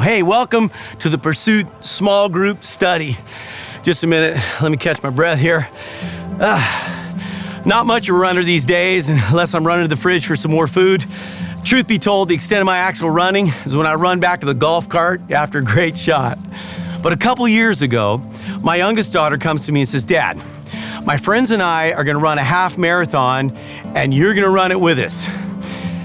Hey, welcome to the Pursuit Small Group Study. Just a minute, let me catch my breath here. Not much of a runner these days, unless I'm running to the fridge for some more food. Truth be told, the extent of my actual running is when I run back to the golf cart after a great shot. But a couple years ago, my youngest daughter comes to me and says, "Dad, my friends and I are gonna run a half marathon, and you're gonna run it with us."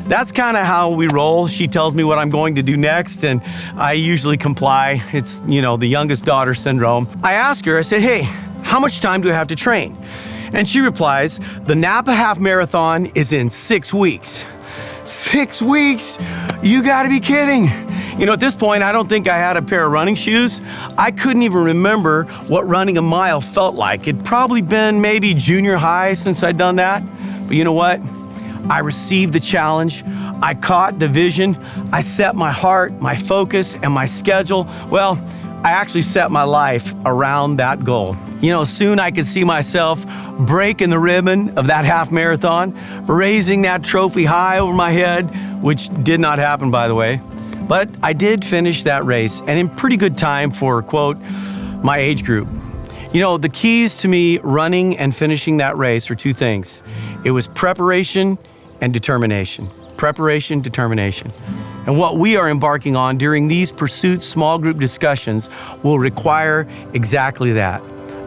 That's kind of how we roll. She tells me what I'm going to do next, and I usually comply. It's, the youngest daughter syndrome. I ask her, I said, "Hey, how much time do I have to train?" And she replies, "The Napa Half Marathon is in 6 weeks." 6 weeks? You gotta be kidding. At this point, I don't think I had a pair of running shoes. I couldn't even remember what running a mile felt like. It'd probably been maybe junior high since I'd done that. But you know what? I received the challenge. I caught the vision. I set my heart, my focus, and my schedule. Well, I actually set my life around that goal. Soon I could see myself breaking the ribbon of that half marathon, raising that trophy high over my head, which did not happen, by the way. But I did finish that race, and in pretty good time for, quote, my age group. The keys to me running and finishing that race were two things. It was preparation and determination. Preparation, determination. And what we are embarking on during these Pursuit small group discussions will require exactly that.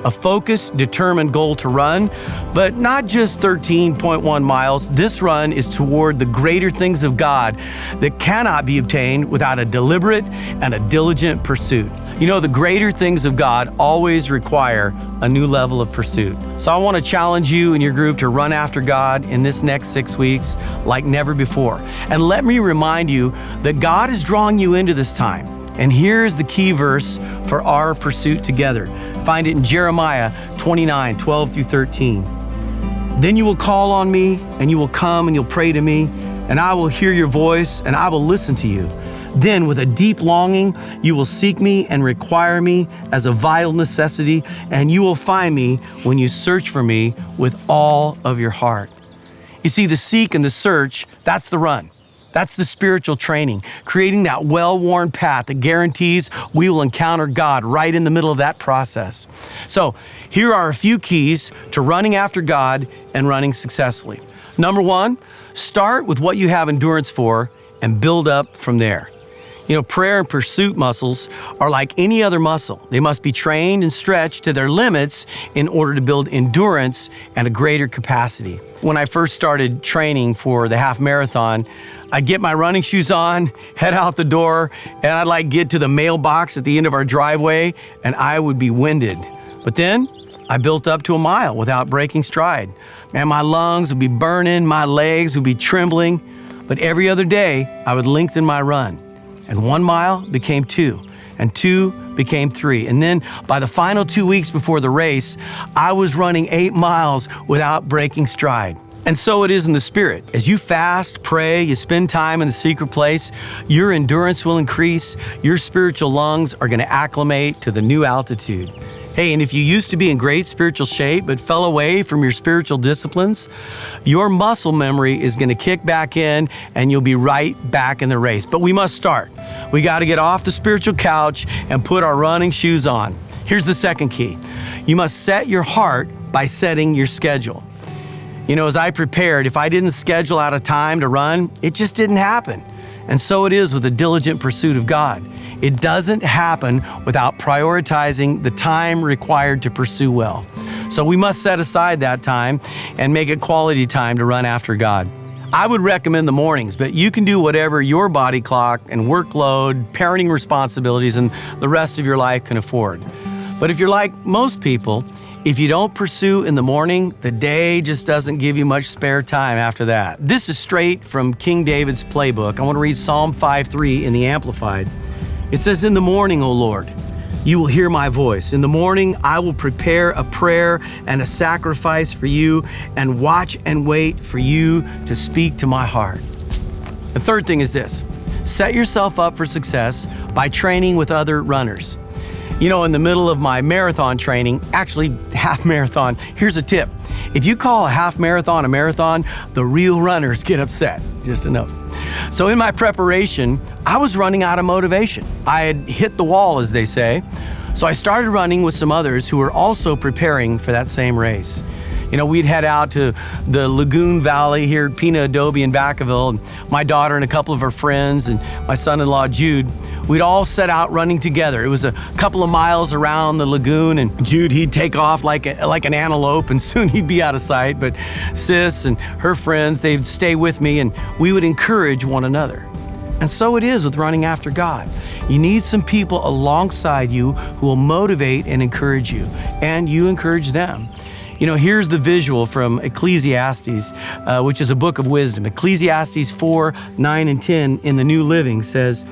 A focused, determined goal to run, but not just 13.1 miles. This run is toward the greater things of God that cannot be obtained without a deliberate and a diligent pursuit. The greater things of God always require a new level of pursuit. So I want to challenge you and your group to run after God in this next 6 weeks like never before. And let me remind you that God is drawing you into this time. And here's the key verse for our pursuit together. Find it in Jeremiah 29, 12 through 13. "Then you will call on me, and you will come and you'll pray to me, and I will hear your voice, and I will listen to you. Then with a deep longing, you will seek me and require me as a vital necessity, and you will find me when you search for me with all of your heart." You see, the seek and the search, that's the run. That's the spiritual training, creating that well-worn path that guarantees we will encounter God right in the middle of that process. So here are a few keys to running after God and running successfully. Number one, start with what you have endurance for and build up from there. Prayer and pursuit muscles are like any other muscle. They must be trained and stretched to their limits in order to build endurance and a greater capacity. When I first started training for the half marathon, I'd get my running shoes on, head out the door, and I'd get to the mailbox at the end of our driveway, and I would be winded. But then I built up to a mile without breaking stride. Man, my lungs would be burning, my legs would be trembling, but every other day I would lengthen my run. And 1 mile became 2, and 2 became 3. And then by the final 2 weeks before the race, I was running 8 miles without breaking stride. And so it is in the Spirit. As you fast, pray, you spend time in the secret place, your endurance will increase, your spiritual lungs are going to acclimate to the new altitude. Hey, and if you used to be in great spiritual shape but fell away from your spiritual disciplines, your muscle memory is going to kick back in and you'll be right back in the race. But we must start. We got to get off the spiritual couch and put our running shoes on. Here's the second key. You must set your heart by setting your schedule. As I prepared, if I didn't schedule out a time to run, it just didn't happen. And so it is with a diligent pursuit of God. It doesn't happen without prioritizing the time required to pursue well. So we must set aside that time and make it quality time to run after God. I would recommend the mornings, but you can do whatever your body clock and workload, parenting responsibilities, and the rest of your life can afford. But if you're like most people, if you don't pursue in the morning, the day just doesn't give you much spare time after that. This is straight from King David's playbook. I want to read Psalm 5:3 in the Amplified. It says, "In the morning, O Lord, you will hear my voice. In the morning, I will prepare a prayer and a sacrifice for you and watch and wait for you to speak to my heart." The third thing is this. Set yourself up for success by training with other runners. You know, in the middle of my marathon training, actually half marathon, here's a tip. If you call a half marathon a marathon, the real runners get upset. Just a note. So in my preparation, I was running out of motivation. I had hit the wall, as they say. So I started running with some others who were also preparing for that same race. You know, we'd head out to the Lagoon Valley here at Pina Adobe in Vacaville, and my daughter and a couple of her friends and my son-in-law Jude, we'd all set out running together. It was a couple of miles around the lagoon, and Jude, he'd take off like an antelope, and soon he'd be out of sight. But Sis and her friends, they'd stay with me, and we would encourage one another. And so it is with running after God. You need some people alongside you who will motivate and encourage you, and you encourage them. You know, here's the visual from Ecclesiastes, which is a book of wisdom. Ecclesiastes 4, 9, and 10 in the New Living says,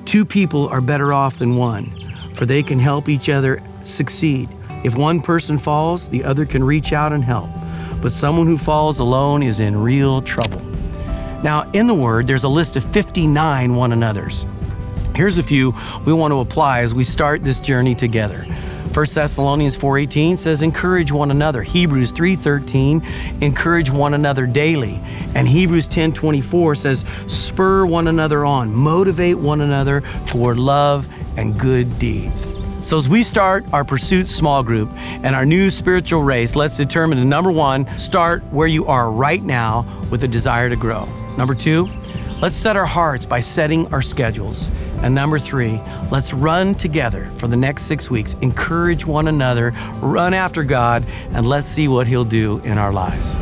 "Two people are better off than one, for they can help each other succeed. If one person falls, the other can reach out and help. But someone who falls alone is in real trouble." Now, in the Word, there's a list of 59 one another's. Here's a few we want to apply as we start this journey together. 1 Thessalonians 4:18 says, encourage one another. Hebrews 3:13, encourage one another daily. And Hebrews 10:24 says, spur one another on, motivate one another toward love and good deeds. So as we start our Pursuit small group and our new spiritual race, let's determine to number one, start where you are right now with a desire to grow. Number two, let's set our hearts by setting our schedules. And number three, let's run together for the next 6 weeks. Encourage one another, run after God, and let's see what He'll do in our lives.